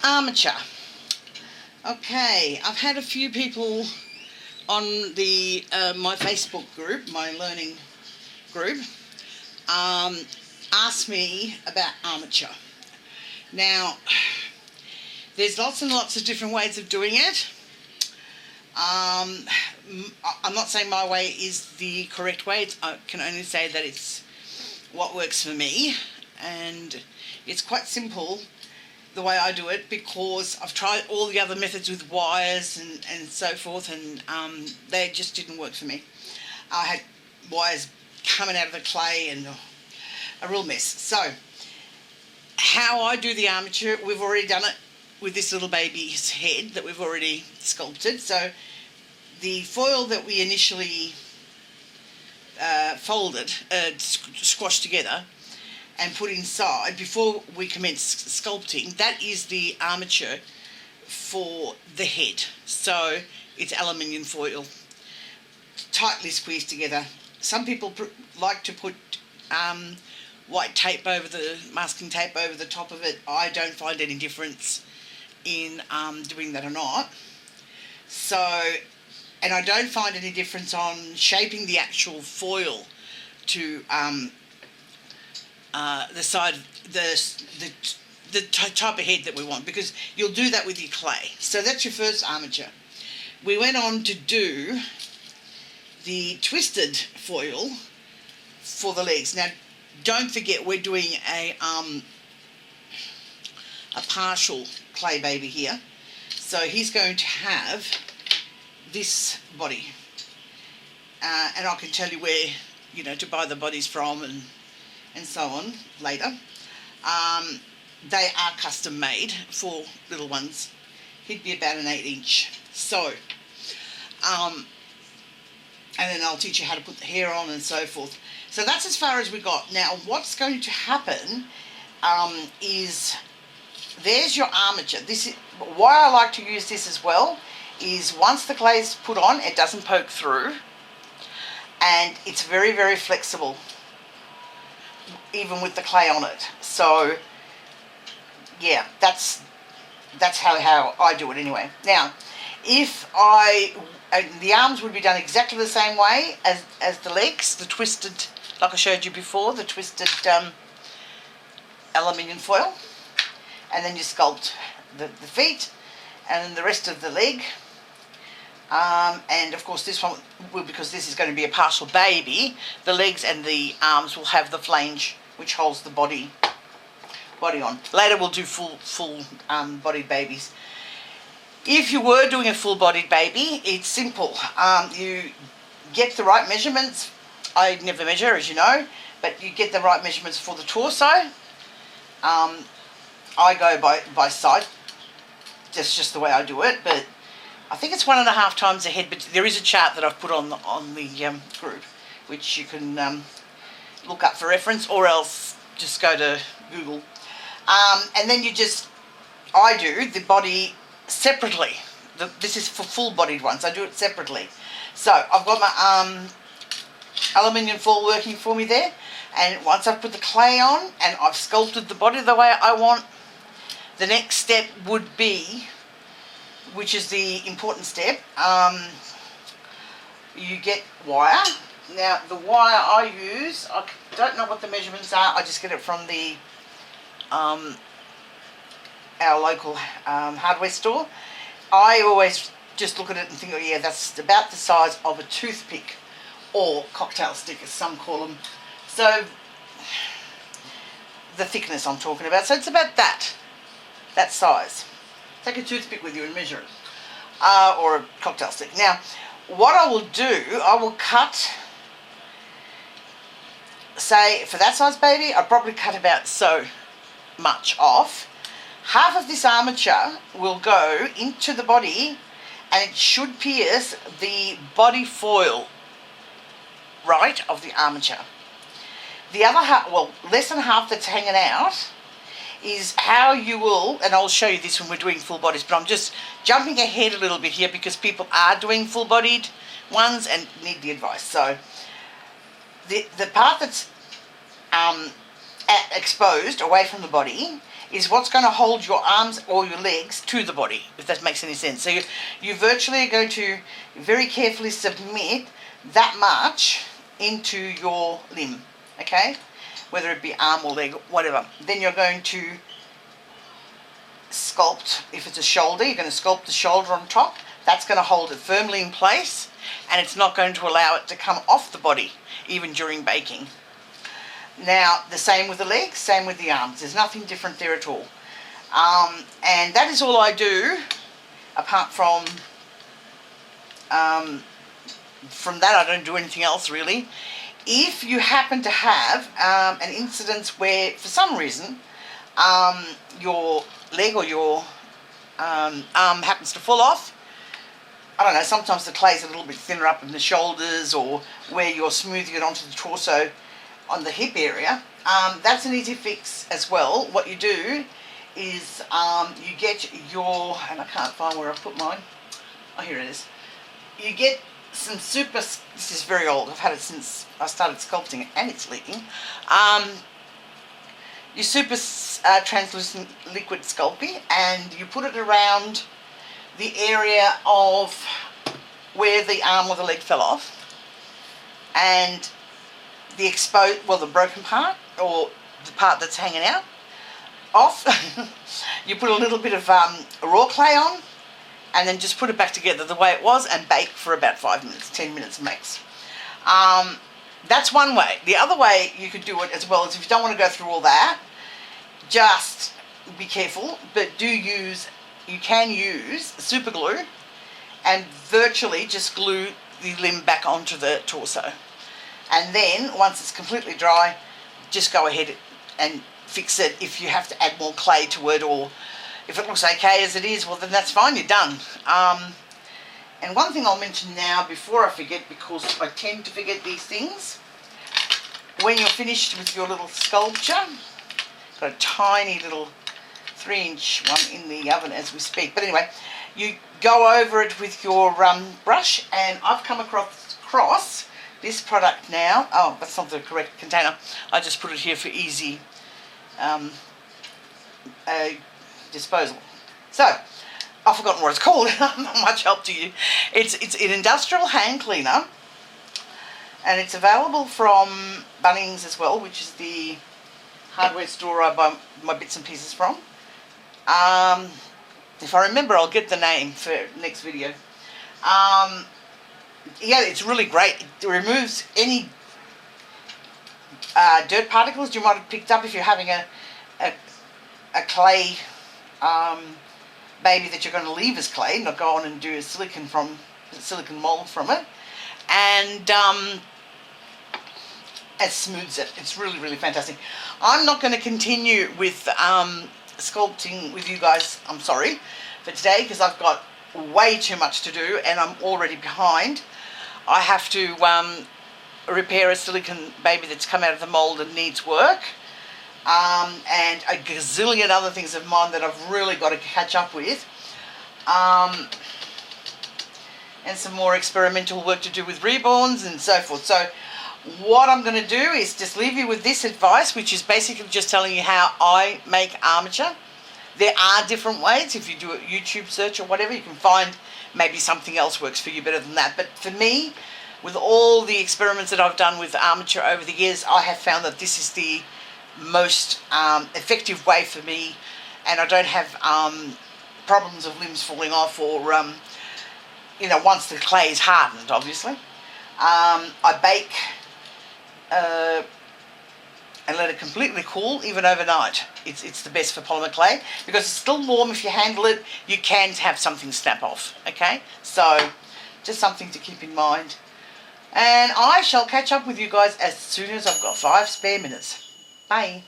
Armature. Okay, I've had a few people on the my Facebook group, my learning group, ask me about armature. Now, there's lots and lots of different ways of doing it. I'm not saying my way is the correct way. I can only say that it's what works for me, and it's quite simple the way I do it, because I've tried all the other methods with wires and so forth, and they just didn't work for me. I had wires coming out of the clay and a real mess. So how I do the armature, we've already done it with this little baby's head that we've already sculpted. So the foil that we initially folded, squashed together and put inside before we commence sculpting, that is the armature for the head. So it's aluminium foil, tightly squeezed together. Some people like to put white tape over the, masking tape over the top of it. I don't find any difference in doing that or not. So, and I don't find any difference on shaping the actual foil to the side, the type of head that we want, because you'll do that with your clay. So that's your first armature. We went on to do the twisted foil for the legs. Now, don't forget we're doing a partial clay baby here. So he's going to have this body, and I can tell you where, you know, to buy the bodies from and so on later. They are custom made for little ones. He'd be about an 8-inch. So, and then I'll teach you how to put the hair on and so forth. So that's as far as we got. Now, what's going to happen is, there's your armature. This is why I like to use this as well, is once the clay is put on, it doesn't poke through, and it's very, very flexible, even with the clay on it. So yeah, that's how I do it anyway. Now, if the arms would be done exactly the same way as the legs, the twisted, like I showed you before, the twisted aluminium foil, and then you sculpt the feet and then the rest of the leg. And of course this one will, because this is going to be a partial baby, the legs and the arms will have the flange which holds the body on. Later we'll do full bodied babies. If you were doing a full bodied baby, it's simple. You get the right measurements. I never measure, as you know, but you get the right measurements for the torso. I go by sight. That's just the way I do it, but I think it's 1.5 times the head, but there is a chart that I've put on the group, which you can look up for reference, or else just go to Google. And then I do the body separately. This is for full-bodied ones. I do it separately. So I've got my aluminium foil working for me there, and once I've put the clay on and I've sculpted the body the way I want, the next step would be, which is the important step, you get wire. Now, the wire I use, I don't know what the measurements are, I just get it from the our local hardware store. I always just look at it and think, oh yeah, that's about the size of a toothpick, or cocktail stick as some call them. So, the thickness I'm talking about, so it's about that size. Take a toothpick with you and measure it, or a cocktail stick. Now, what I will do, I will cut, say for that size baby, I'll probably cut about so much off. Half of this armature will go into the body, and it should pierce the body foil, right, of the armature. The other half, well, less than half that's hanging out, is how you will, and I'll show you this when we're doing full bodies, but I'm just jumping ahead a little bit here because people are doing full bodied ones and need the advice. So the part that's exposed away from the body is what's going to hold your arms or your legs to the body, if that makes any sense. So you virtually are going to very carefully submit that much into your limb, okay? Whether it be arm or leg, whatever. Then you're going to sculpt, if it's a shoulder, you're going to sculpt the shoulder on top. That's going to hold it firmly in place, and it's not going to allow it to come off the body, even during baking. Now, the same with the legs, same with the arms. There's nothing different there at all. And that is all I do, apart from that I don't do anything else really. If you happen to have an incident where, for some reason, your leg or your arm happens to fall off, I don't know, sometimes the clay's a little bit thinner up in the shoulders, or where you're smoothing it onto the torso on the hip area, that's an easy fix as well. What you do is you get your, and I can't find where I put mine, oh here it is, you get some super, this is very old, I've had it since I started sculpting it and it's leaking, your super translucent liquid Sculpey, and you put it around the area of where the arm or the leg fell off, and the exposed, well, the broken part, or the part that's hanging out off, you put a little bit of raw clay on, and then just put it back together the way it was and bake for about 5 minutes, 10 minutes max. That's one way. The other way you could do it as well is, if you don't want to go through all that, just be careful, but you can use super glue and virtually just glue the limb back onto the torso. And then, once it's completely dry, just go ahead and fix it. If you have to add more clay to it, or if it looks okay as it is, well then that's fine, you're done. And one thing I'll mention now before I forget, because I tend to forget these things, when you're finished with your little sculpture, got a tiny little 3-inch one in the oven as we speak, but anyway, you go over it with your brush, and I've come across this product now. Oh, that's not the correct container. I just put it here for easy disposal. So, I've forgotten what it's called. Not much help to you. It's an industrial hand cleaner, and it's available from Bunnings as well, which is the hardware store I buy my bits and pieces from. If I remember, I'll get the name for next video. Yeah, it's really great. It removes any dirt particles you might have picked up if you're having a clay baby that you're going to leave as clay, not go on and do a silicon mold from it, and it smooths it. It's really, really fantastic. I'm not going to continue with sculpting with you guys, I'm sorry, for today, because I've got way too much to do and I'm already behind. I have to repair a silicon baby that's come out of the mold and needs work, and a gazillion other things of mine that I've really got to catch up with, and some more experimental work to do with reborns and so forth. So what I'm going to do is just leave you with this advice, which is basically just telling you how I make armature. There are different ways. If you do a YouTube search or whatever, you can find maybe something else works for you better than that. But for me, with all the experiments that I've done with armature over the years, I have found that this is the most effective way for me, and I don't have problems of limbs falling off, or you know, once the clay is hardened, obviously. I bake and let it completely cool, even overnight. It's the best for polymer clay, because it's still warm. If you handle it, you can have something snap off, okay? So, just something to keep in mind. And I shall catch up with you guys as soon as I've got 5 spare minutes. Bye.